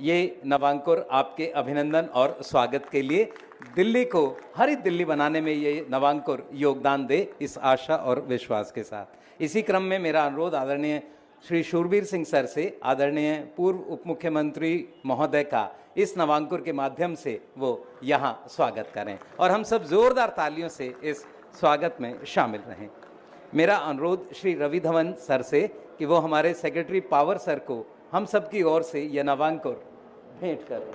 ये नवांकुर आपके अभिनंदन और स्वागत के लिए दिल्ली को हरित दिल्ली बनाने में ये नवांकुर योगदान दे, इस आशा और विश्वास के साथ। इसी क्रम में मेरा अनुरोध आदरणीय श्री शूरबीर सिंह सर से, आदरणीय पूर्व उप मुख्यमंत्री महोदय का इस नवांकुर के माध्यम से वो यहाँ स्वागत करें और हम सब जोरदार तालियों से इस स्वागत में शामिल रहें। मेरा अनुरोध श्री रवि धवन सर से कि वो हमारे सेक्रेटरी पावर सर को हम सब की ओर से यह नवांकुर भेंट करें।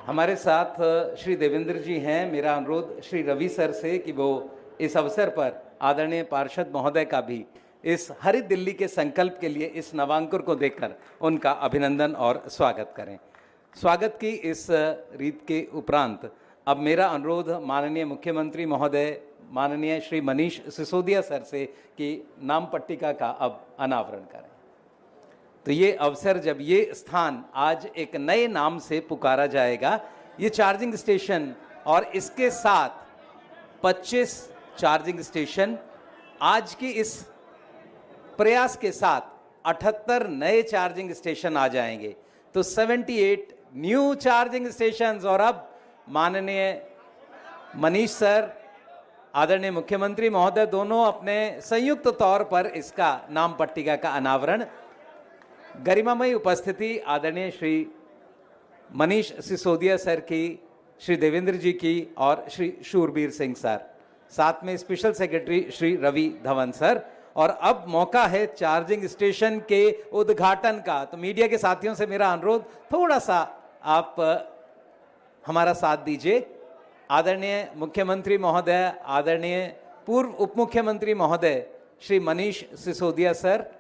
हमारे साथ श्री देवेंद्र जी हैं। मेरा अनुरोध श्री रवि सर से कि वो इस अवसर पर आदरणीय पार्षद महोदय का भी इस हरित दिल्ली के संकल्प के लिए इस नवांकुर को देखकर उनका अभिनंदन और स्वागत करें। स्वागत की इस रीत के उपरांत अब मेरा अनुरोध माननीय मुख्यमंत्री महोदय माननीय श्री मनीष सिसोदिया सर से कि नाम पट्टिका का अब अनावरण करें। तो ये अवसर, जब ये स्थान आज एक नए नाम से पुकारा जाएगा, ये चार्जिंग स्टेशन और इसके साथ 25 चार्जिंग स्टेशन, आज की इस प्रयास के साथ 78 नए चार्जिंग स्टेशन आ जाएंगे, तो 78 न्यू चार्जिंग स्टेशंस। और अब माननीय मनीष सर, आदरणीय मुख्यमंत्री महोदय दोनों अपने संयुक्त तौर पर इसका नाम पट्टिका का अनावरण, गरिमामयी उपस्थिति आदरणीय श्री मनीष सिसोदिया सर की, श्री देवेंद्र जी की और श्री शूरबीर सिंह सर, साथ में special secretary Shri Ravi Dhawan sir. और अब मौका है चार्जिंग स्टेशन के उद्घाटन का। तो मीडिया के साथियों से मेरा अनुरोध, थोड़ा सा आप हमारा साथ दीजिए। आदरणीय मुख्यमंत्री महोदय, आदरणीय पूर्व उप मुख्यमंत्री महोदय श्री मनीष सिसोदिया सर,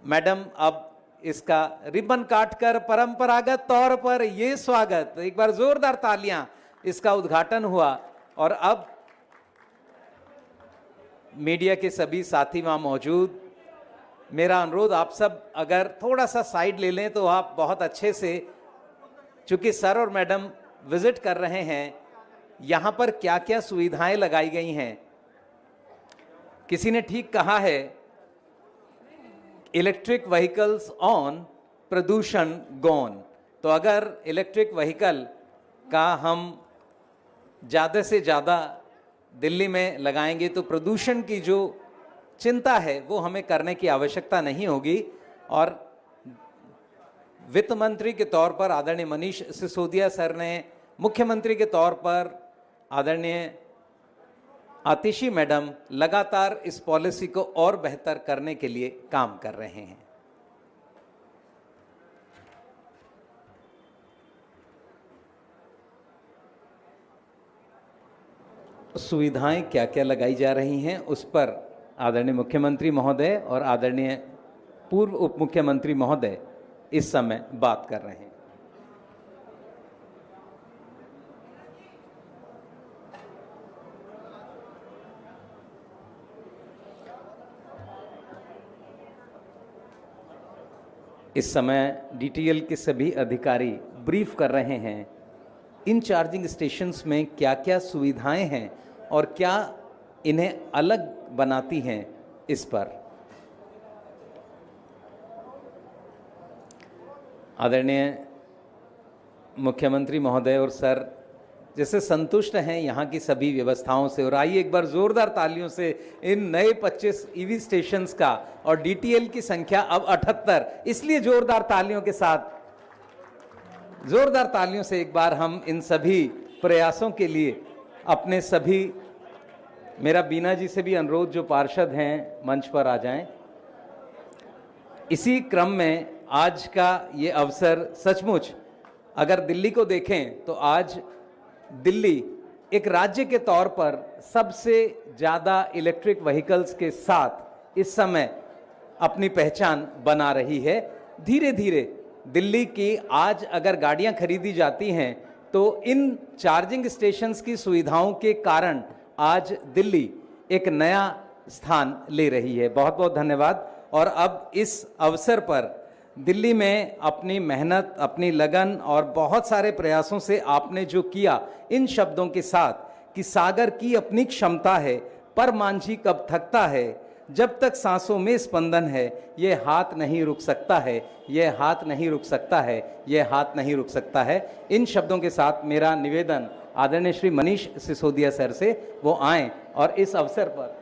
मैडम अब इसका रिबन काटकर परंपरागत तौर पर ये स्वागत, एक बार जोरदार तालियां, इसका उद्घाटन हुआ। और अब मीडिया के सभी साथी वहां मौजूद, मेरा अनुरोध आप सब अगर थोड़ा सा साइड ले लें तो आप बहुत अच्छे से, चूंकि सर और मैडम विजिट कर रहे हैं, यहां पर क्या क्या सुविधाएं लगाई गई हैं। किसी ने ठीक कहा है, इलेक्ट्रिक व्हीकल्स ऑन, प्रदूषण गॉन। तो अगर इलेक्ट्रिक व्हीकल का हम ज़्यादा से ज़्यादा दिल्ली में लगाएंगे तो प्रदूषण की जो चिंता है वो हमें करने की आवश्यकता नहीं होगी। और वित्त मंत्री के तौर पर आदरणीय मनीष सिसोदिया सर ने, मुख्यमंत्री के तौर पर आदरणीय आतिशी मैडम लगातार इस पॉलिसी को और बेहतर करने के लिए काम कर रहे हैं। सुविधाएं क्या क्या लगाई जा रही हैं उस पर आदरणीय मुख्यमंत्री महोदय और आदरणीय पूर्व उप मुख्यमंत्री महोदय इस समय बात कर रहे हैं। इस समय डीटीएल के सभी अधिकारी ब्रीफ कर रहे हैं इन चार्जिंग स्टेशंस में क्या क्या सुविधाएं हैं और क्या इन्हें अलग बनाती हैं। इस पर आदरणीय मुख्यमंत्री महोदय और सर जैसे संतुष्ट हैं यहाँ की सभी व्यवस्थाओं से, और आइए एक बार जोरदार तालियों से इन नए 25 ईवी स्टेशंस का, और डीटीएल की संख्या अब 78, इसलिए जोरदार तालियों के साथ, जोरदार तालियों से एक बार हम इन सभी प्रयासों के लिए अपने सभी, मेरा बीना जी से भी अनुरोध जो पार्षद हैं मंच पर आ जाएं। इसी क्रम में आज का ये अवसर सचमुच, अगर दिल्ली को देखें तो आज दिल्ली एक राज्य के तौर पर सबसे ज़्यादा इलेक्ट्रिक व्हीकल्स के साथ इस समय अपनी पहचान बना रही है। धीरे धीरे दिल्ली की आज अगर गाड़ियां खरीदी जाती हैं तो इन चार्जिंग स्टेशंस की सुविधाओं के कारण आज दिल्ली एक नया स्थान ले रही है। बहुत बहुत धन्यवाद। और अब इस अवसर पर दिल्ली में अपनी मेहनत, अपनी लगन और बहुत सारे प्रयासों से आपने जो किया, इन शब्दों के साथ कि सागर की अपनी क्षमता है पर मांझी कब थकता है, जब तक सांसों में स्पंदन है ये हाथ नहीं रुक सकता है, ये हाथ नहीं रुक सकता है, ये हाथ नहीं रुक सकता है। इन शब्दों के साथ मेरा निवेदन आदरणीय श्री मनीष सिसोदिया सर से वो आएं और इस अवसर पर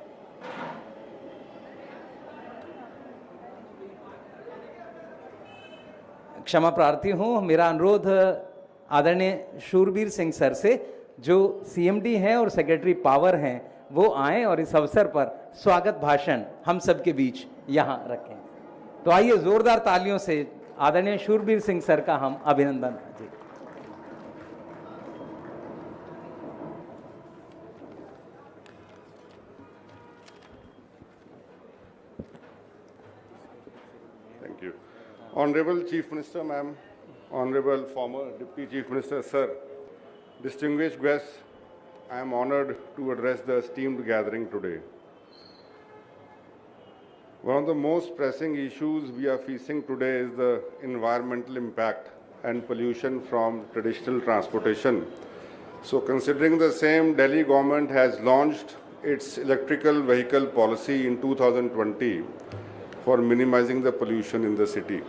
क्षमा प्रार्थी हूं। मेरा अनुरोध आदरणीय शूरवीर सिंह सर से जो सीएमडी हैं और सेक्रेटरी पावर हैं वो आएं और इस अवसर पर स्वागत भाषण हम सबके बीच यहां रखें। तो आइए जोरदार तालियों से आदरणीय शूरवीर सिंह सर का हम अभिनंदन जी। Thank you. Honorable Chief Minister, ma'am, Honorable former Deputy Chief Minister, sir, distinguished guests, I am honored to address the esteemed gathering today. One of the most pressing issues we are facing today is the environmental impact and pollution from traditional transportation. So considering the same, Delhi government has launched its electrical vehicle policy in 2020 for minimizing the pollution in the city.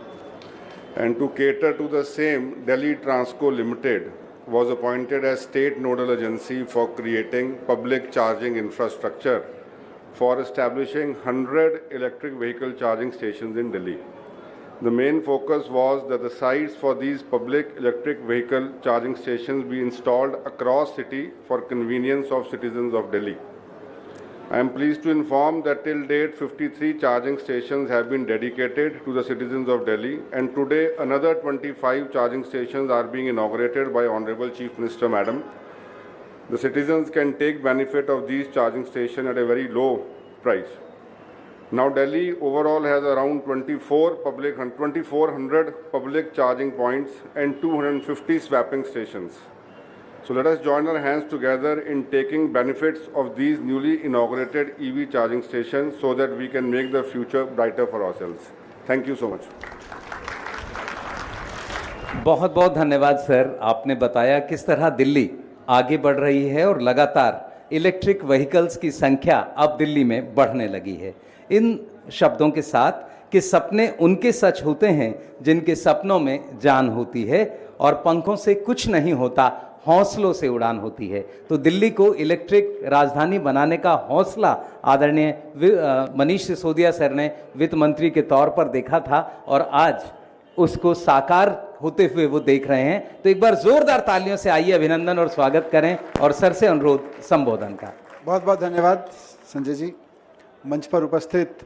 And to cater to the same, Delhi Transco Limited was appointed as state nodal agency for creating public charging infrastructure for establishing 100 electric vehicle charging stations in Delhi. The main focus was that the sites for these public electric vehicle charging stations be installed across city for convenience of citizens of Delhi. I am pleased to inform that till date 53 charging stations have been dedicated to the citizens of Delhi, and today another 25 charging stations are being inaugurated by Honorable Chief Minister Madam. The citizens can take benefit of these charging stations at a very low price. Now Delhi overall has around 2,400 public charging points and 250 swapping stations. So let us join our hands together in taking benefits of these newly inaugurated EV charging stations so that we can make the future brighter for ourselves. Thank you so much. बहुत बहुत धन्यवाद sir. आपने बताया किस तरह दिल्ली आगे बढ़ रही है और लगातार इलेक्ट्रिक व्हीकल्स की संख्या अब दिल्ली में बढ़ने लगी है। इन शब्दों के साथ कि सपने उनके सच होते हैं जिनके सपनों में जान होती है और पंखों से कुछ नहीं होता, हौसलों से उड़ान होती है। तो दिल्ली को इलेक्ट्रिक राजधानी बनाने का हौसला आदरणीय मनीष सिसोदिया सर ने वित्त मंत्री के तौर पर देखा था और आज उसको साकार होते हुए वो देख रहे हैं। तो एक बार जोरदार तालियों से आइए अभिनंदन और स्वागत करें और सर से अनुरोध संबोधन का। बहुत बहुत धन्यवाद संजय जी। मंच पर उपस्थित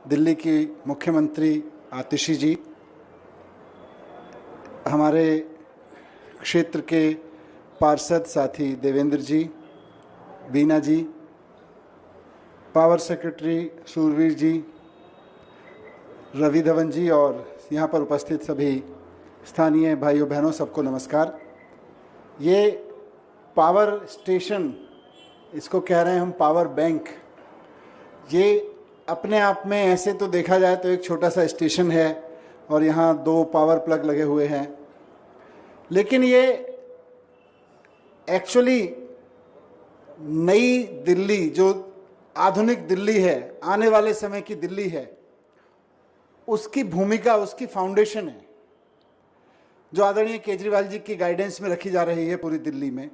दिल्ली की मुख्यमंत्री आतिशी जी, हमारे क्षेत्र के पार्षद साथी देवेंद्र जी, बीना जी, पावर सेक्रेटरी शूरवीर जी, रवि धवन जी और यहाँ पर उपस्थित सभी स्थानीय भाइयों बहनों, सबको नमस्कार। ये पावर स्टेशन, इसको कह रहे हैं हम पावर बैंक। ये अपने आप में ऐसे तो देखा जाए तो एक छोटा सा स्टेशन है और यहाँ 2 पावर प्लग लगे हुए हैं, लेकिन ये एक्चुअली नई दिल्ली, जो आधुनिक दिल्ली है, आने वाले समय की दिल्ली है, उसकी भूमिका, उसकी फाउंडेशन है, जो आदरणीय केजरीवाल जी की गाइडेंस में रखी जा रही है पूरी दिल्ली में।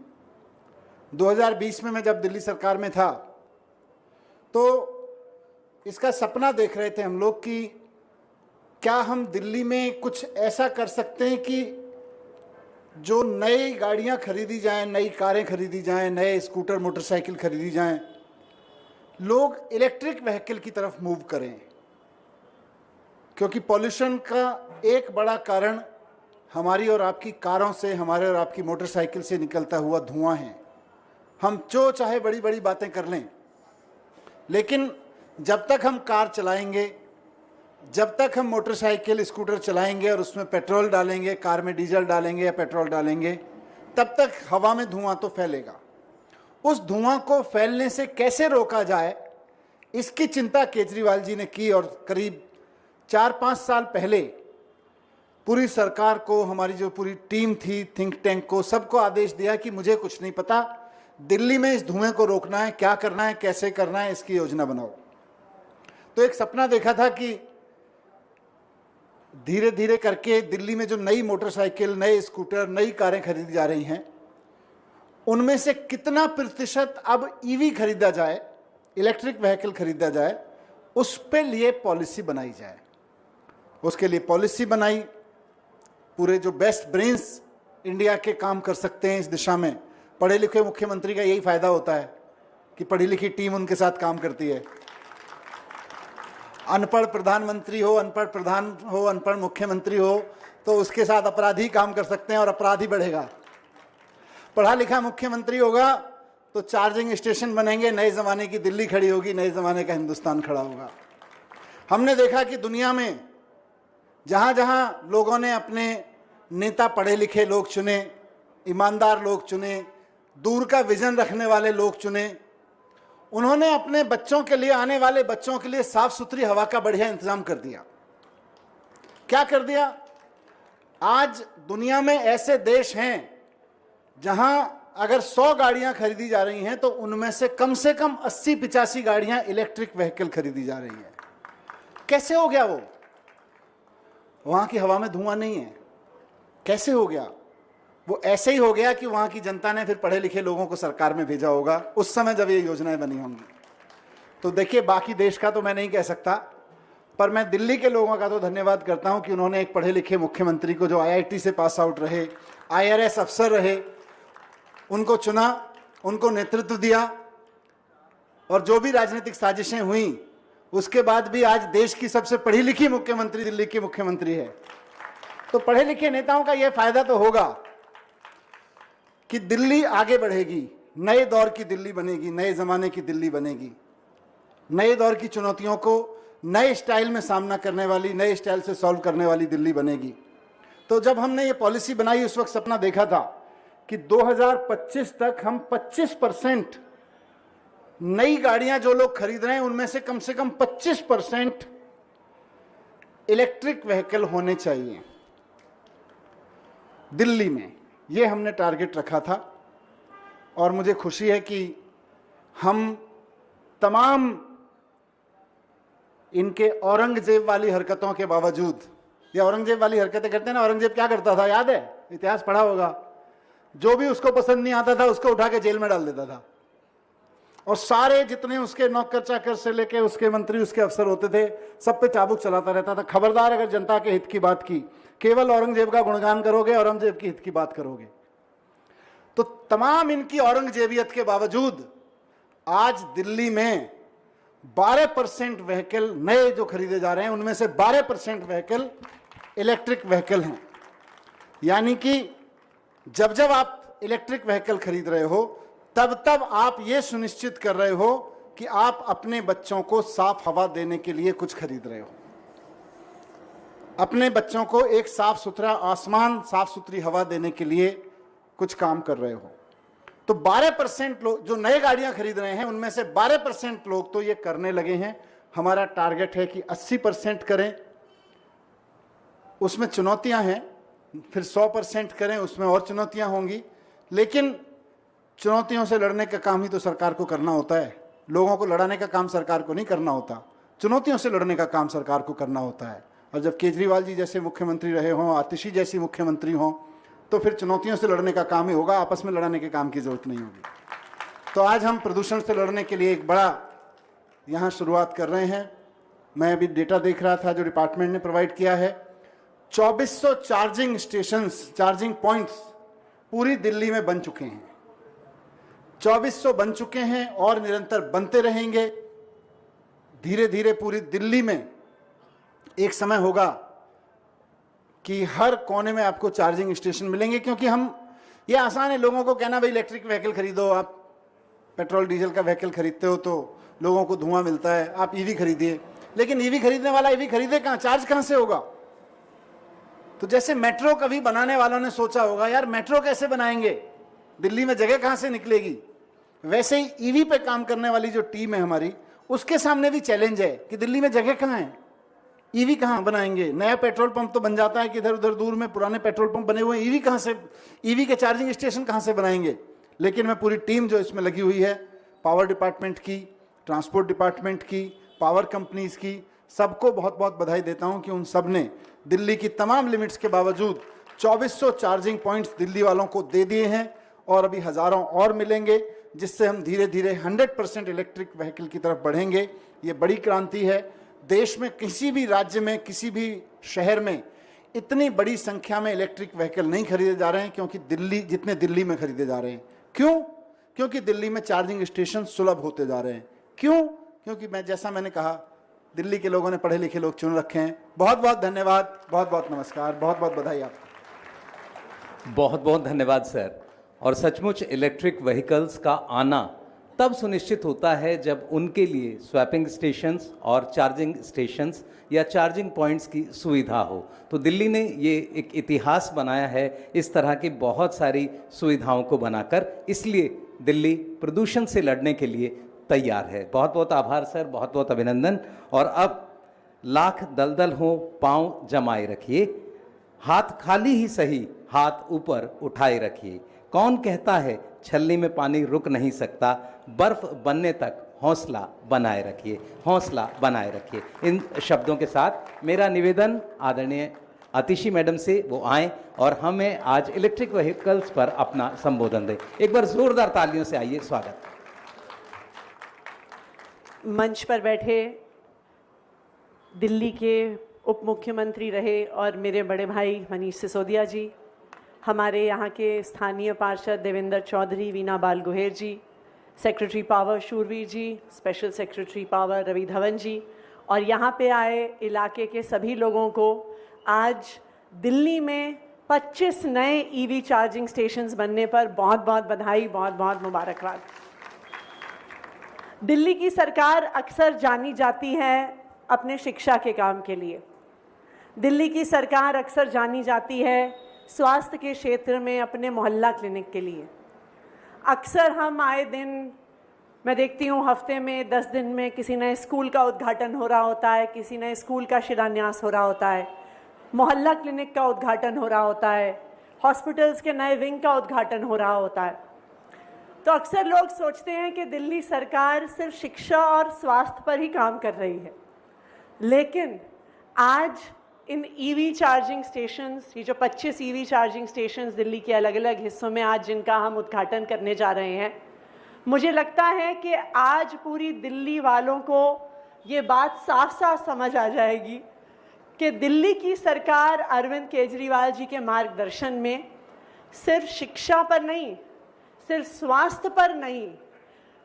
2020 में मैं जब दिल्ली सरकार में था तो इसका सपना देख रहे थे हम लोग कि क्या हम दिल्ली में कुछ ऐसा कर सकते हैं कि जो नई गाड़ियां खरीदी जाएं, नई कारें खरीदी जाएं, नए स्कूटर मोटरसाइकिल खरीदी जाएं, लोग इलेक्ट्रिक व्हीकल की तरफ मूव करें, क्योंकि पॉल्यूशन का एक बड़ा कारण हमारी और आपकी कारों से, हमारे और आपकी मोटरसाइकिल से निकलता हुआ धुआं है। हम जो चाहे बड़ी बड़ी बातें कर लें, लेकिन जब तक हम कार चलाएंगे, जब तक हम मोटरसाइकिल स्कूटर चलाएंगे और उसमें पेट्रोल डालेंगे, कार में डीजल डालेंगे या पेट्रोल डालेंगे, तब तक हवा में धुआं तो फैलेगा। उस धुआं को फैलने से कैसे रोका जाए, इसकी चिंता केजरीवाल जी ने की और करीब 4-5 साल पहले पूरी सरकार को, हमारी जो पूरी टीम थी, थिंक टैंक को, सबको आदेश दिया कि मुझे कुछ नहीं पता, दिल्ली में इस धुएं को रोकना है, क्या करना है, कैसे करना है, इसकी योजना बनाओ। तो एक सपना देखा था कि धीरे धीरे करके दिल्ली में जो नई मोटरसाइकिल, नए स्कूटर, नई कारें खरीदी जा रही हैं, उनमें से कितना प्रतिशत अब ईवी खरीदा जाए, इलेक्ट्रिक व्हीकल खरीदा जाए, उस पे लिए पॉलिसी बनाई जाए। उसके लिए पॉलिसी बनाई, पूरे जो बेस्ट ब्रेन्स इंडिया के काम कर सकते हैं इस दिशा में। पढ़े लिखे मुख्यमंत्री का यही फायदा होता है कि पढ़ी लिखी टीम उनके साथ काम करती है। अनपढ़ प्रधानमंत्री हो, अनपढ़ प्रधान हो, अनपढ़ मुख्यमंत्री हो, तो उसके साथ अपराधी काम कर सकते हैं और अपराध ही बढ़ेगा। पढ़ा लिखा मुख्यमंत्री होगा तो चार्जिंग स्टेशन बनेंगे, नए ज़माने की दिल्ली खड़ी होगी, नए ज़माने का हिंदुस्तान खड़ा होगा। हमने देखा कि दुनिया में जहाँ जहाँ लोगों ने अपने नेता पढ़े लिखे लोग चुने, ईमानदार लोग चुने, दूर का विजन रखने वाले लोग चुने, उन्होंने अपने बच्चों के लिए, आने वाले बच्चों के लिए साफ सुथरी हवा का बढ़िया इंतजाम कर दिया। क्या कर दिया? आज दुनिया में ऐसे देश हैं जहां अगर 100 गाड़ियां खरीदी जा रही हैं तो उनमें से कम 80-85 गाड़ियां इलेक्ट्रिक व्हीकल खरीदी जा रही हैं। कैसे हो गया वो? वहां की हवा में धुआं नहीं है। कैसे हो गया? वो ऐसे ही हो गया कि वहां की जनता ने फिर पढ़े लिखे लोगों को सरकार में भेजा होगा उस समय जब ये योजनाएं बनी होंगी। तो देखिए, बाकी देश का तो मैं नहीं कह सकता, पर मैं दिल्ली के लोगों का तो धन्यवाद करता हूं कि उन्होंने एक पढ़े लिखे मुख्यमंत्री को, जो IIT से पास आउट रहे, IRS अफसर रहे, उनको चुना, उनको नेतृत्व दिया, और जो भी राजनीतिक साजिशें हुई उसके बाद भी आज देश की सबसे पढ़ी लिखी मुख्यमंत्री दिल्ली की मुख्यमंत्री है। तो पढ़े लिखे नेताओं का यह फायदा तो होगा कि दिल्ली आगे बढ़ेगी, नए दौर की दिल्ली बनेगी, नए जमाने की दिल्ली बनेगी, नए दौर की चुनौतियों को नए स्टाइल में सामना करने वाली, नए स्टाइल से सॉल्व करने वाली दिल्ली बनेगी। तो जब हमने ये पॉलिसी बनाई उस वक्त सपना देखा था कि 2025 तक हम 25% नई गाड़ियां जो लोग खरीद रहे हैं उनमें से कम 25% इलेक्ट्रिक व्हीकल होने चाहिए दिल्ली में। ये हमने टारगेट रखा था और मुझे खुशी है कि हम तमाम इनके औरंगजेब वाली हरकतों के बावजूद, ये औरंगजेब वाली हरकतें करते हैं ना, औरंगजेब क्या करता था याद है? इतिहास पढ़ा होगा। जो भी उसको पसंद नहीं आता था उसको उठा के जेल में डाल देता था, और सारे जितने उसके नौकर चाकर से लेके उसके मंत्री, उसके अफसर होते थे, सब पे चाबुक चलाता रहता था। खबरदार अगर जनता के हित की बात की, केवल औरंगजेब का गुणगान करोगे, औरंगजेब की हित की बात करोगे। तो तमाम इनकी औरंगजेबियत के बावजूद आज दिल्ली में 12% व्हीकल नए जो खरीदे जा रहे हैं उनमें से 12% व्हीकल इलेक्ट्रिक व्हीकल हैं। यानी कि जब जब आप इलेक्ट्रिक व्हीकल खरीद रहे हो तब तब आप ये सुनिश्चित कर रहे हो कि आप अपने बच्चों को साफ हवा देने के लिए कुछ खरीद रहे हो, अपने बच्चों को एक साफ सुथरा आसमान, साफ सुथरी हवा देने के लिए कुछ काम कर रहे हो। तो 12% लोग जो नए गाड़ियां खरीद रहे हैं उनमें से 12% लोग तो ये करने लगे हैं। हमारा टारगेट है कि 80% करें, उसमें चुनौतियां हैं, फिर 100% करें, उसमें और चुनौतियां होंगी, लेकिन चुनौतियों से लड़ने का काम ही तो सरकार को करना होता है। लोगों को लड़ाने का काम सरकार को नहीं करना होता, चुनौतियों से लड़ने का काम सरकार को करना होता है। और जब केजरीवाल जी जैसे मुख्यमंत्री रहे हों, आतिशी जैसी मुख्यमंत्री हों, तो फिर चुनौतियों से लड़ने का काम ही होगा, आपस में लड़ने के काम की जरूरत नहीं होगी। तो आज हम प्रदूषण से लड़ने के लिए एक बड़ा यहाँ शुरुआत कर रहे हैं। मैं अभी डेटा देख रहा था जो डिपार्टमेंट ने प्रोवाइड किया है। 2400 चार्जिंग स्टेशंस, चार्जिंग पॉइंट्स पूरी दिल्ली में बन चुके हैं। 2400 बन चुके हैं और निरंतर बनते रहेंगे। धीरे धीरे पूरी दिल्ली में एक समय होगा कि हर कोने में आपको चार्जिंग स्टेशन मिलेंगे, क्योंकि हम, ये आसान है लोगों को कहना भाई इलेक्ट्रिक व्हीकल खरीदो, आप पेट्रोल डीजल का व्हीकल खरीदते हो तो लोगों को धुआं मिलता है, आप ईवी खरीदिए। लेकिन ईवी खरीदने वाला ईवी खरीदे कहाँ, चार्ज कहाँ से होगा? तो जैसे मेट्रो कभी बनाने वालों ने सोचा होगा यार मेट्रो कैसे बनाएंगे, दिल्ली में जगह कहाँ से निकलेगी, वैसे ही ईवी पे काम करने वाली जो टीम है हमारी, उसके सामने भी चैलेंज है कि दिल्ली में जगह कहाँ है, ईवी कहाँ बनाएंगे। नया पेट्रोल पंप तो बन जाता है कि इधर उधर दूर में पुराने पेट्रोल पंप बने हुए हैं, ईवी कहाँ से, ईवी के चार्जिंग स्टेशन कहाँ से बनाएंगे। लेकिन मैं पूरी टीम जो इसमें लगी हुई है, पावर डिपार्टमेंट की, ट्रांसपोर्ट डिपार्टमेंट की, पावर कंपनीज की, सबको बहुत बहुत बधाई देता हूं कि उन सब ने दिल्ली की तमाम लिमिट्स के बावजूद 2400 चार्जिंग पॉइंट्स दिल्ली वालों को दे दिए हैं और अभी हज़ारों और मिलेंगे, जिससे हम धीरे धीरे 100% इलेक्ट्रिक व्हीकल की तरफ बढ़ेंगे। ये बड़ी क्रांति है। देश में किसी भी राज्य में, किसी भी शहर में इतनी बड़ी संख्या में इलेक्ट्रिक व्हीकल नहीं खरीदे जा रहे हैं क्योंकि जितने दिल्ली में खरीदे जा रहे हैं। क्यों? क्योंकि दिल्ली में चार्जिंग स्टेशन सुलभ होते जा रहे हैं। क्यों? क्योंकि जैसा मैंने कहा, दिल्ली के लोगों ने पढ़े लिखे लोग चुन रखे हैं। बहुत बहुत धन्यवाद, बहुत बहुत नमस्कार, बहुत बहुत बधाई आपको। बहुत बहुत धन्यवाद सर। और सचमुच इलेक्ट्रिक व्हीकल्स का आना तब सुनिश्चित होता है जब उनके लिए स्वैपिंग स्टेशंस और चार्जिंग स्टेशंस या चार्जिंग पॉइंट्स की सुविधा हो। तो दिल्ली ने ये एक इतिहास बनाया है इस तरह की बहुत सारी सुविधाओं को बनाकर, इसलिए दिल्ली प्रदूषण से लड़ने के लिए तैयार है। बहुत बहुत आभार सर, बहुत बहुत अभिनंदन। और अब लाख दलदल हो पांव जमाए रखिए, हाथ खाली ही सही हाथ ऊपर उठाए रखिए। कौन कहता है छलनी में पानी रुक नहीं सकता, बर्फ बनने तक हौसला बनाए रखिए, हौसला बनाए रखिए। इन शब्दों के साथ मेरा निवेदन आदरणीय आतिशी मैडम से वो आएँ और हमें आज इलेक्ट्रिक व्हीकल्स पर अपना संबोधन दें। एक बार जोरदार तालियों से आइए, स्वागत। मंच पर बैठे दिल्ली के उप मुख्यमंत्री रहे और मेरे बड़े भाई मनीष सिसोदिया जी, हमारे यहाँ के स्थानीय पार्षद देवेंद्र चौधरी, वीना बाल गोहेर जी, secretary power Shurveer ji, special secretary power Ravi Dhawan ji, और यहाँ पे आए इलाके के सभी लोगों को आज दिल्ली में 25 नए ईवी चार्जिंग स्टेशंस बनने पर बहुत बहुत बधाई, बहुत बहुत मुबारकबाद। दिल्ली की सरकार अक्सर जानी जाती है अपने शिक्षा के काम के लिए। दिल्ली की सरकार अक्सर जानी जाती है स्वास्थ्य के क्षेत्र में अपने मोहल्ला क्लिनिक के लिए। अक्सर हम आए दिन, मैं देखती हूँ हफ्ते में 10 दिन में किसी नए स्कूल का उद्घाटन हो रहा होता है, किसी नए स्कूल का शिलान्यास हो रहा होता है, मोहल्ला क्लिनिक का उद्घाटन हो रहा होता है, हॉस्पिटल्स के नए विंग का उद्घाटन हो रहा होता है। तो अक्सर लोग सोचते हैं कि दिल्ली सरकार सिर्फ शिक्षा और स्वास्थ्य पर ही काम कर रही है, लेकिन आज इन ईवी चार्जिंग स्टेशंस, ये जो 25 ईवी चार्जिंग स्टेशंस दिल्ली के अलग अलग हिस्सों में आज जिनका हम उद्घाटन करने जा रहे हैं, मुझे लगता है कि आज पूरी दिल्ली वालों को ये बात साफ साफ समझ आ जाएगी कि दिल्ली की सरकार अरविंद केजरीवाल जी के मार्गदर्शन में सिर्फ शिक्षा पर नहीं, सिर्फ स्वास्थ्य पर नहीं,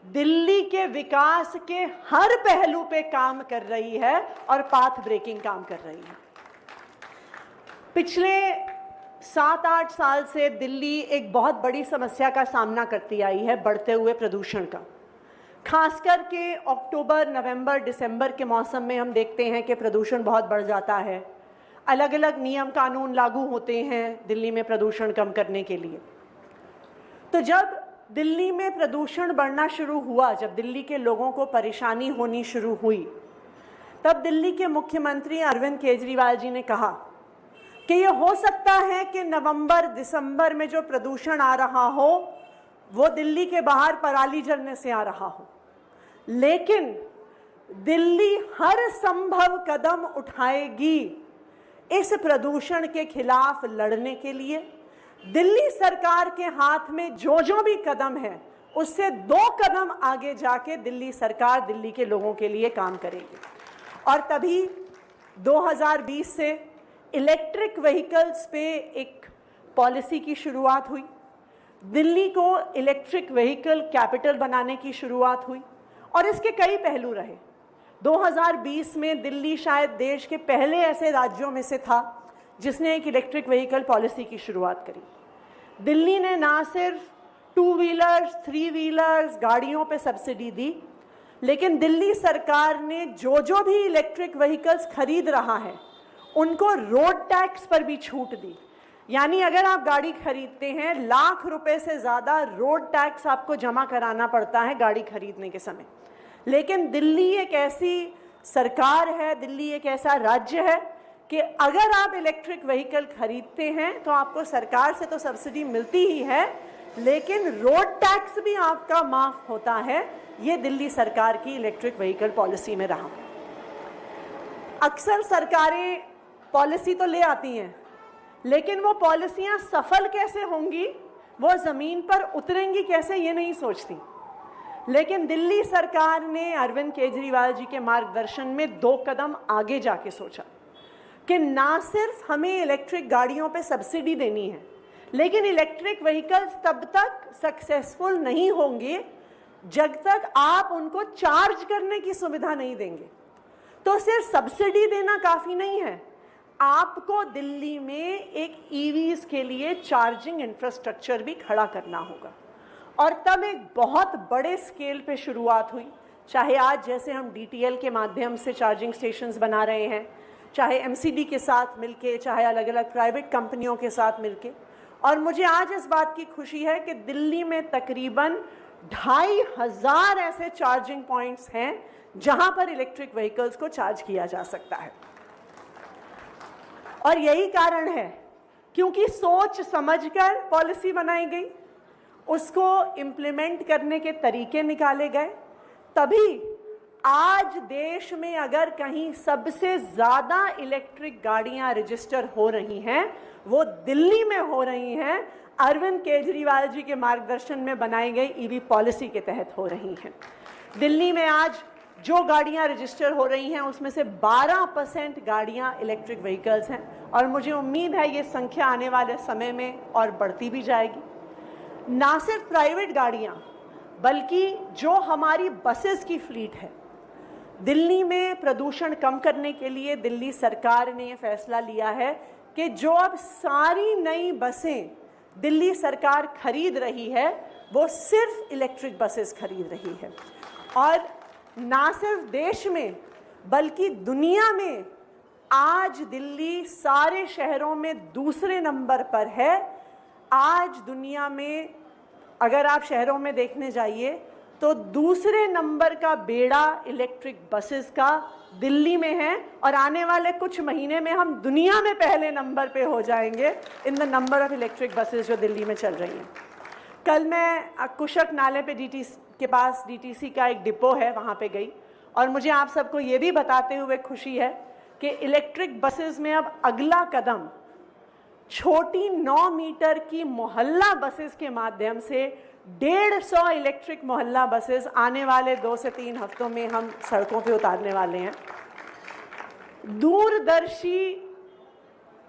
दिल्ली के विकास के हर पहलू पे काम कर रही है और पाथ ब्रेकिंग काम कर रही है। पिछले 7-8 साल से दिल्ली एक बहुत बड़ी समस्या का सामना करती आई है, बढ़ते हुए प्रदूषण का। खासकर के अक्टूबर, नवंबर, दिसंबर के मौसम में हम देखते हैं कि प्रदूषण बहुत बढ़ जाता है। अलग अलग नियम कानून लागू होते हैं दिल्ली में प्रदूषण कम करने के लिए। तो जब दिल्ली में प्रदूषण बढ़ना शुरू हुआ, जब दिल्ली के लोगों को परेशानी होनी शुरू हुई, तब दिल्ली के मुख्यमंत्री अरविंद केजरीवाल जी ने कहा कि ये हो सकता है कि नवंबर दिसंबर में जो प्रदूषण आ रहा हो वो दिल्ली के बाहर पराली जलने से आ रहा हो, लेकिन दिल्ली हर संभव कदम उठाएगी इस प्रदूषण के खिलाफ लड़ने के लिए। दिल्ली सरकार के हाथ में जो भी कदम है उससे 2 कदम आगे जाके दिल्ली सरकार दिल्ली के लोगों के लिए काम करेगी। और तभी 2020 से इलेक्ट्रिक व्हीकल्स पे एक पॉलिसी की शुरुआत हुई। दिल्ली को इलेक्ट्रिक व्हीकल कैपिटल बनाने की शुरुआत हुई और इसके कई पहलू रहे। 2020 में दिल्ली शायद देश के पहले ऐसे राज्यों में से था जिसने एक इलेक्ट्रिक व्हीकल पॉलिसी की शुरुआत करी। दिल्ली ने ना सिर्फ 2 व्हीलर्स, 3 व्हीलर्स, गाड़ियों पे सब्सिडी दी, लेकिन दिल्ली सरकार ने जो भी इलेक्ट्रिक व्हीकल्स खरीद रहा है उनको रोड टैक्स पर भी छूट दी। यानी अगर आप गाड़ी खरीदते हैं, लाख रुपए से ज़्यादा रोड टैक्स आपको जमा कराना पड़ता है गाड़ी खरीदने के समय। लेकिन दिल्ली एक ऐसी सरकार है, दिल्ली एक ऐसा राज्य है कि अगर आप इलेक्ट्रिक व्हीकल खरीदते हैं तो आपको सरकार से तो सब्सिडी मिलती ही है, लेकिन रोड टैक्स भी आपका माफ़ होता है। ये दिल्ली सरकार की इलेक्ट्रिक व्हीकल पॉलिसी में रहा। अक्सर सरकारें पॉलिसी तो ले आती हैं, लेकिन वो पॉलिसियां सफल कैसे होंगी, वो जमीन पर उतरेंगी कैसे, ये नहीं सोचती। लेकिन दिल्ली सरकार ने अरविंद केजरीवाल जी के मार्गदर्शन में 2 कदम आगे जाके सोचा कि ना सिर्फ हमें इलेक्ट्रिक गाड़ियों पे सब्सिडी देनी है, लेकिन इलेक्ट्रिक व्हीकल्स तब तक सक्सेसफुल नहीं होंगे जब तक आप उनको चार्ज करने की सुविधा नहीं देंगे। तो सिर्फ सब्सिडी देना काफी नहीं है, आपको दिल्ली में एक ईवीज के लिए चार्जिंग इंफ्रास्ट्रक्चर भी खड़ा करना होगा। और तब एक बहुत बड़े स्केल पे शुरुआत हुई, चाहे आज जैसे हम डीटीएल के माध्यम से चार्जिंग स्टेशंस बना रहे हैं, चाहे एमसीडी के साथ मिलके, चाहे अलग अलग प्राइवेट कंपनियों के साथ मिलके। और मुझे आज इस बात की खुशी है कि दिल्ली में तकरीबन 2500 ऐसे चार्जिंग पॉइंट्स हैं जहां पर इलेक्ट्रिक व्हीकल्स को चार्ज किया जा सकता है। और यही कारण है क्योंकि सोच समझकर पॉलिसी बनाई गई, उसको इम्प्लीमेंट करने के तरीके निकाले गए, तभी आज देश में अगर कहीं सबसे ज्यादा इलेक्ट्रिक गाड़ियां रजिस्टर हो रही हैं, वो दिल्ली में हो रही हैं, अरविंद केजरीवाल जी के मार्गदर्शन में बनाई गई ईवी पॉलिसी के तहत हो रही हैं। दिल्ली में आज जो गाड़ियां रजिस्टर हो रही हैं उसमें से 12% गाड़ियां इलेक्ट्रिक व्हीकल्स हैं, और मुझे उम्मीद है ये संख्या आने वाले समय में और बढ़ती भी जाएगी। ना सिर्फ प्राइवेट गाड़ियां, बल्कि जो हमारी बसेस की फ्लीट है, दिल्ली में प्रदूषण कम करने के लिए दिल्ली सरकार ने ये फैसला लिया है कि जो अब सारी नई बसें दिल्ली सरकार खरीद रही है वो सिर्फ इलेक्ट्रिक बसेस खरीद रही है। और ना सिर्फ देश में बल्कि दुनिया में आज दिल्ली सारे शहरों में दूसरे नंबर पर है। आज दुनिया में अगर आप शहरों में देखने जाइए तो दूसरे नंबर का बेड़ा इलेक्ट्रिक बसेस का दिल्ली में है, और आने वाले कुछ महीने में हम दुनिया में पहले नंबर पे हो जाएंगे in the number of electric buses जो दिल्ली में चल रही हैं। कल मैं कुशक नाले पे के पास डीटीसी का एक डिपो है, वहाँ पे गई, और मुझे आप सबको ये भी बताते हुए खुशी है कि इलेक्ट्रिक बसेस में अब अगला कदम छोटी 9 मीटर की मोहल्ला बसेस के माध्यम से 150 इलेक्ट्रिक मोहल्ला बसेस आने वाले 2 से 3 हफ्तों में हम सड़कों पे उतारने वाले हैं। दूरदर्शी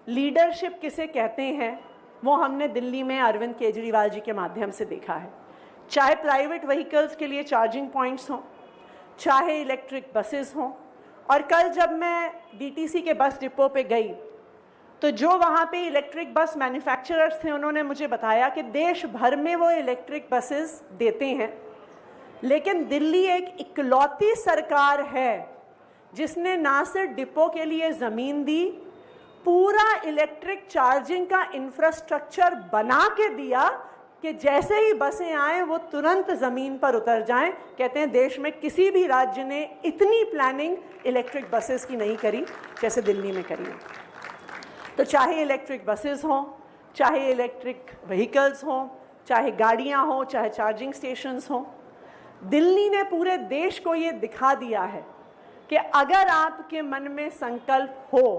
लीडरशिप किसे कहते हैं वो हमने दिल्ली में अरविंद केजरीवाल जी के माध्यम से देखा है। चाहे प्राइवेट व्हीकल्स के लिए चार्जिंग पॉइंट्स हों, चाहे इलेक्ट्रिक बसेस हों। और कल जब मैं डीटीसी के बस डिपो पे गई तो जो वहाँ पे इलेक्ट्रिक बस मैन्युफैक्चरर्स थे उन्होंने मुझे बताया कि देश भर में वो इलेक्ट्रिक बसेस देते हैं, लेकिन दिल्ली एक इकलौती सरकार है जिसने ना सिर्फ डिपो के लिए ज़मीन दी, पूरा इलेक्ट्रिक चार्जिंग का इंफ्रास्ट्रक्चर बना के दिया कि जैसे ही बसें आएँ वो तुरंत ज़मीन पर उतर जाएं। कहते हैं देश में किसी भी राज्य ने इतनी प्लानिंग इलेक्ट्रिक बसेस की नहीं करी जैसे दिल्ली में करी है। तो चाहे इलेक्ट्रिक बसेस हों, चाहे इलेक्ट्रिक व्हीकल्स हों, चाहे गाड़ियां हों, चाहे चार्जिंग स्टेशंस हों, दिल्ली ने पूरे देश को ये दिखा दिया है कि अगर आपके मन में संकल्प हो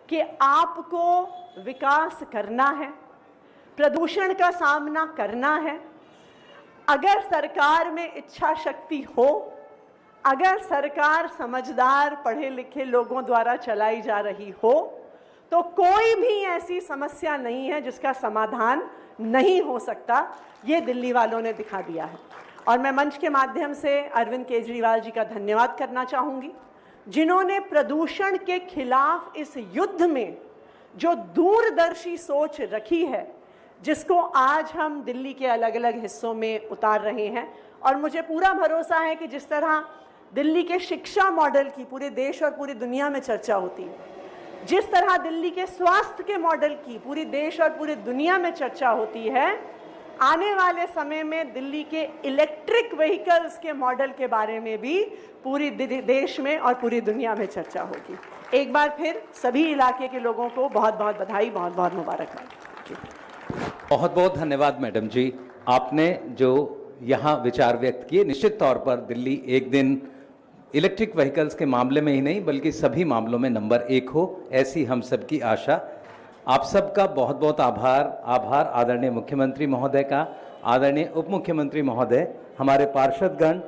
कि आपको विकास करना है, प्रदूषण का सामना करना है, अगर सरकार में इच्छा शक्ति हो, अगर सरकार समझदार पढ़े लिखे लोगों द्वारा चलाई जा रही हो, तो कोई भी ऐसी समस्या नहीं है जिसका समाधान नहीं हो सकता। ये दिल्ली वालों ने दिखा दिया है। और मैं मंच के माध्यम से अरविंद केजरीवाल जी का धन्यवाद करना चाहूँगी, जिन्होंने प्रदूषण के खिलाफ इस युद्ध में जो दूरदर्शी सोच रखी है, जिसको आज हम दिल्ली के अलग अलग हिस्सों में उतार रहे हैं। और मुझे पूरा भरोसा है कि जिस तरह दिल्ली के शिक्षा मॉडल की पूरे देश और पूरी दुनिया में चर्चा होती है, जिस तरह दिल्ली के स्वास्थ्य के मॉडल की पूरी देश और पूरी दुनिया में चर्चा होती है, आने वाले समय में दिल्ली के इलेक्ट्रिक व्हीकल्स के मॉडल के बारे में भी पूरी देश में और पूरी दुनिया में चर्चा होगी। एक बार फिर सभी इलाके के लोगों को बहुत बहुत बधाई, बहुत बहुत मुबारकबाद। बहुत बहुत धन्यवाद मैडम जी, आपने जो यहाँ विचार व्यक्त किए। निश्चित तौर पर दिल्ली एक दिन इलेक्ट्रिक व्हीकल्स के मामले में ही नहीं बल्कि सभी मामलों में नंबर 1 हो, ऐसी हम सबकी आशा। आप सबका बहुत बहुत आभार आदरणीय मुख्यमंत्री महोदय का, आदरणीय उप मुख्यमंत्री महोदय, हमारे पार्षदगण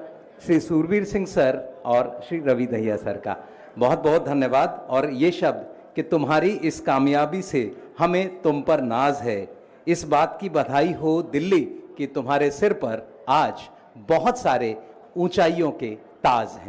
श्री सूरवीर सिंह सर और श्री रवि दहिया सर का बहुत बहुत धन्यवाद। और ये शब्द कि तुम्हारी इस कामयाबी से हमें तुम पर नाज है, इस बात की बधाई हो दिल्ली कि तुम्हारे सिर पर आज बहुत सारे ऊंचाइयों के ताज हैं।